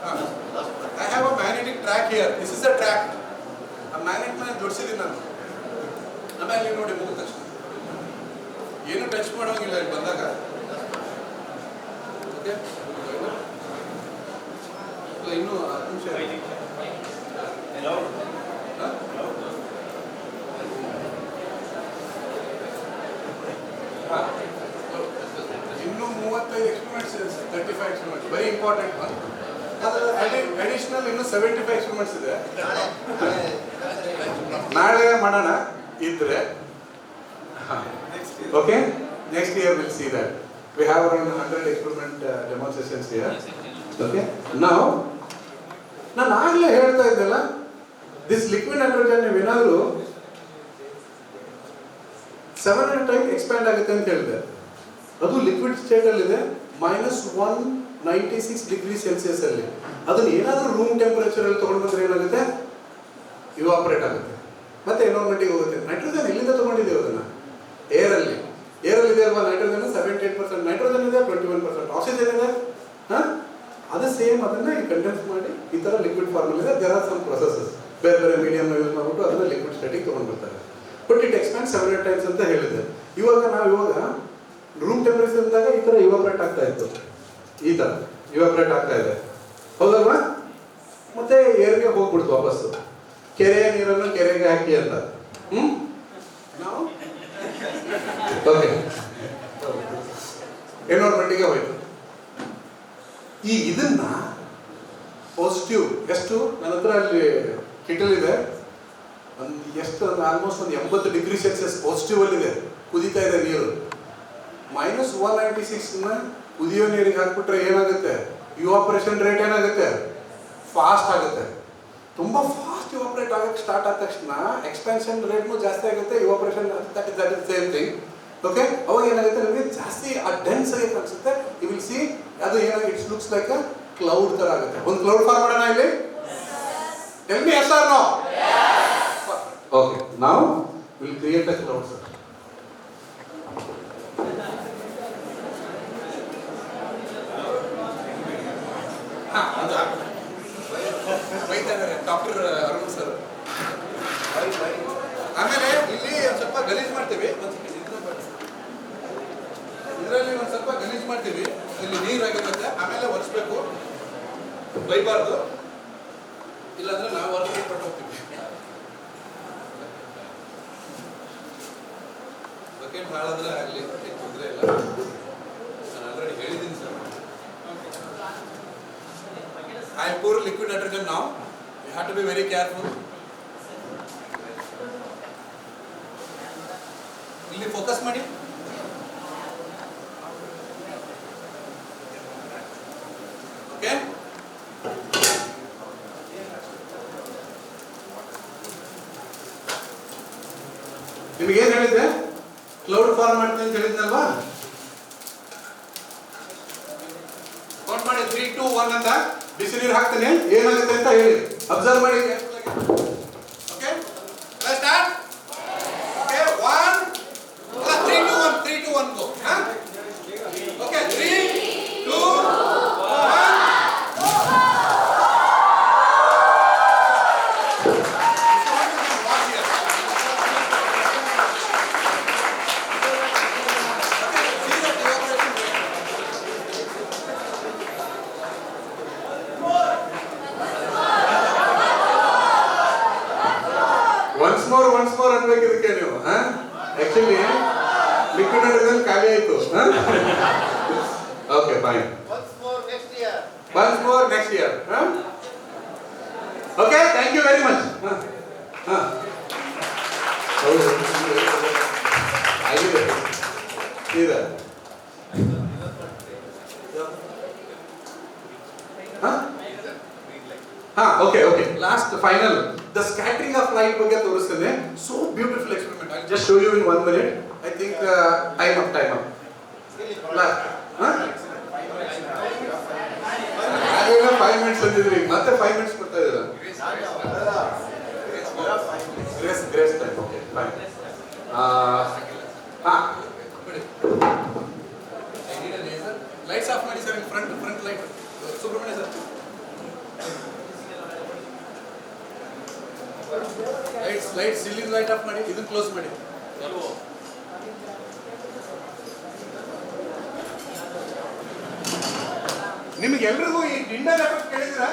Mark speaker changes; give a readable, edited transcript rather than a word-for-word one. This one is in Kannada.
Speaker 1: I have a magnetic track here. This is a track. A magnet ಮೇಲೆ ಜೋಡಿಸಿದ್ದೀನಿ ನಾನು. ಆಮೇಲೆ ನೀವು ನೋಡಿ ಮುಗಿದ ತಕ್ಷಣ ಏನು ಟಚ್ ಮಾಡೋಂಗಿಲ್ಲ ಇಲ್ಲಿ ಬಂದಾಗ. ಓಕೆ, ಇನ್ನೂ 10 ನಿಮಿಷ ಇನ್ನೂ 35 ಎಕ್ಸ್ಪೆರಿಮೆಂಟ್ಸ್ ಇದೆ sir. 35 experiments, very important one. Additional ಇನ್ನು 75 ಎಕ್ಸ್ಪೆರಿಮೆಂಟ್ಸ್ ಇದೆ. ನಾಳೆ ಮಾಡೋಣ ಇದ್ರೆ. Okay, next year will see that. We have around 100 experiment demonstrations here. Okay, now ನಾನು ಆಗಲೇ ಹೇಳ್ತಾ ಇದ್ದಲ್ಲ, ದಿಸ್ ಲಿಕ್ವಿಡ್ ಹೈಡ್ರೋಜನ್ ನೀವೇನಾದರೂ 700 ಟೈಮ್ ಎಕ್ಸ್ಪ್ಯಾಂಡ್ ಆಗುತ್ತೆ ಅಂತ ಹೇಳಿದೆ. ಅದು ಲಿಕ್ವಿಡ್ ಸ್ಟೇಟಲ್ಲಿದೆ -196 ಡಿಗ್ರಿ ಸೆಲ್ಸಿಯಸ್ ಅಲ್ಲಿ. ಅದನ್ನು ಏನಾದರೂ ರೂಮ್ ಟೆಂಪರೇಚರಲ್ಲಿ ತೊಗೊಂಡು ಬಂದರೆ ಏನಾಗುತ್ತೆ? ಇವಾಪರೇಟ್ ಆಗುತ್ತೆ, ಮತ್ತೆ ಎನ್ವೈರನ್ಮೆಂಟಿಗೆ ಹೋಗುತ್ತೆ. ನೈಟ್ರೋಜನ್ ಎಲ್ಲಿಂದ ತೊಗೊಂಡಿದ್ದೀವಿ? ಅದನ್ನು ಏರಲ್ಲಿ ಇದೆ ಅಲ್ವಾ? ನೈಟ್ರೋಜನ್ 78%, ನೈಟ್ರೋಜನ್ ಇದೆ 21%, ಆಕ್ಸಿಜನ್ ಇದೆ. ಅದು ಸೇಮ್ ಅದನ್ನು ಕಂಡೆನ್ಸ್ ಮಾಡಿ ಈ ಥರ ಲಿಕ್ವಿಡ್ ಫಾರ್ಮಲ್ಲಿ ಇದೆ. ದೇರ್ ಆರ್ ಸಮ್ ಪ್ರೊಸೆಸಸ್, ಬೇರೆ ಬೇರೆ ಮೀಡಿಯಮ್ನ ಯೂಸ್ ಮಾಡಿಬಿಟ್ಟು ಅದನ್ನು ಲಿಕ್ವಿಡ್ ಸ್ಟೇಟಿಗೆ ತೊಗೊಂಡು ಬರ್ತಾರೆ. ಬಟ್ ಇಟ್ ಎಕ್ಸ್ಪ್ಯಾಂಡ್ 700 ಟೈಮ್ಸ್ ಅಂತ ಹೇಳಿದೆ. ಇವಾಗ ರೂಮ್ ಟೆಂಪರೇಚರ್ ಇದ್ದಾಗ ಈ ಥರ ಇವಾಪರೇಟ್ ಆಗ್ತಾ ಇತ್ತು, ಈ ಥರ ಇವಾಪರೇಟ್ ಆಗ್ತಾ ಇದೆ, ಹೌದಲ್ವಾ? ಮತ್ತೆ ಏರ್ಗೆ ಹೋಗ್ಬಿಡ್ತು ವಾಪಸ್ಸು. ಕೆರೆಯ ನೀರನ್ನು ಕೆರೆಗೆ ಹಾಕಿ ಅಂತ. ನಾವು ಓಕೆ, ಎನ್ವೈರನ್ಮೆಂಟಿಗೆ ಹೋಯ್ತು. ಇದನ್ನ ಪಾಸಿಟಿವ್ ಎಷ್ಟು ನನ್ನ ಹತ್ರ ಅಲ್ಲಿ ಕಿಟಲ್ ಇದೆ, ಎಷ್ಟು ಆಲ್ಮೋಸ್ಟ್ 80 ಡಿಗ್ರಿ ಸೆಲ್ಸಿಯಸ್ ಪಾಸಿಟಿವ್ ಅಲ್ಲಿದೆ, ಕುದೀತಾ ಇದೆ ನೀರು. -196ನ ಕುದಿಯೋ ನೀರಿಗೆ ಹಾಕ್ಬಿಟ್ರೆ ಏನಾಗುತ್ತೆ? ಇವಾಪರೇಷನ್ ರೇಟ್ ಏನಾಗುತ್ತೆ? ಫಾಸ್ಟ್ ಆಗುತ್ತೆ. ತುಂಬ ಫಾಸ್ಟ್ ಇವಾಪರೇಟ್ ಆಗಕ್ಕೆ ಸ್ಟಾರ್ಟ್ ಆದ ತಕ್ಷಣ ಎಕ್ಸ್ಪೆನ್ಷನ್ ರೇಟ್ನು ಜಾಸ್ತಿ ಆಗುತ್ತೆ, evaporation that is same thing. Okay, ಅವಾಗ ಏನಾಗುತ್ತೆ? ನಮಗೆ ಜಾಸ್ತಿ ಆ ಡೆನ್ಸ್ ಆಗಿ ಕಾಣಿಸುತ್ತೆ. ಯು ವಿಲ್ ಸಿ ಅದು ಏನಾಗಿ it's looks like a cloud ಥರ ಆಗುತ್ತೆ. ಒಂದು ಕ್ಲೌಡ್ ಫಾರ್ಮ್ ಮಾಡೋಣ ಇಲ್ಲಿ. Tell me yes or no? Okay, ನಾವು will create a cloud sir. Doctor Arun sir. ಆಮೇಲೆ ಇಲ್ಲಿ ಒಂದು ಸ್ವಲ್ಪ ಗಲೀಜ್ ಮಾಡ್ತೀವಿ, ಇದರಲ್ಲಿ ಒಂದು ಸ್ವಲ್ಪ ಗಲೀಜ್ ಮಾಡ್ತೀವಿ. ಇಲ್ಲಿ ನೀರು ಆಗಿರುತ್ತೆ, ಆಮೇಲೆ ಒರೆಸ್ಬೇಕು, ಬೈಬಾರ್ದು, ಇಲ್ಲಾಂದ್ರೆ ನಾವು ಹೊರಗಡೆ ಕೊಟ್ಟು ಹೋಗ್ತೀವಿ. ಬಕೆಟ್ ಹಾಳಾದ್ರೆ ಆಗಲಿ, ತೊಂದರೆ ಇಲ್ಲ. ನಾನು ಆಲ್ರೆಡಿ ಹೇಳಿದ್ದೀನಿ sir. I pour liquid nitrogen now. You have to be very careful. ಇಲ್ಲಿ ಫೋಕಸ್ ಮಾಡಿ. ಓಕೆ, ನಿಮಗೇನು ಹೇಳಿದ್ದೆ? ಕ್ಲೌಡ್ ಫಾರ್ಮ್ ಮಾಡ್ತೀನಿ ಅಂತ ಹೇಳಿದ್ನಲ್ವಾ? ಕೌಂಟ್ ಮಾಡಿ 3, 2, 1 ಅಂತ. ಬಿಸಿ ನೀರು ಹಾಕ್ತೇನೆ, ಏನಾಗುತ್ತೆ ಅಂತ ಹೇಳಿ. ಅಬ್ಸರ್ವ್ ಮಾಡಿ. Okay, start. Okay, 1 3, 2, 1 3, 2, 1 go. Okay, 3, 2, 1. Once more ಅನ್ಬೇಕು ಇದಕ್ಕೆ ನೀವು. ಆಕ್ಚುಲಿ ಲಿಕ್ವಿಡ್ ಹೈಡ್ರೋಜನ್ ಖಾಲಿ ಆಯ್ತು. Okay, fine. Once more next year. Okay, thank you very much. ಹೌದು, ಆಗಿದೆ ಇದೆ. Okay, last final the scattering of light ಬಗ್ಗೆ ತೋರಿಸ್ತೇನೆ. So beautiful experiment. I just show you in 1 minute. I think time up. ಆಗ 5 minutes ಅಂತಿದ್ರಿ, ಮತ್ತೆ 5 minutes ಕೊಡ್ತಾ ಇದ್ದೀರಾ. Grace time. Okay, fine. Lights off ಮಾಡಿ ಸರ್. Front light Subrahmanya sir. Lights ಇಲ್ಲಿ ಲೈಟ್ ಆಫ್ ಮಾಡಿ, ಇದನ್ನ ಕ್ಲೋಸ್ ಮಾಡಿ. ನಿಮ್ಗೆಲ್ರಿಗೂ ಈ ಡಿಂಡಲ್ ಎಫೆಕ್ಟ್ ಕೇಳಿದಿರಾ?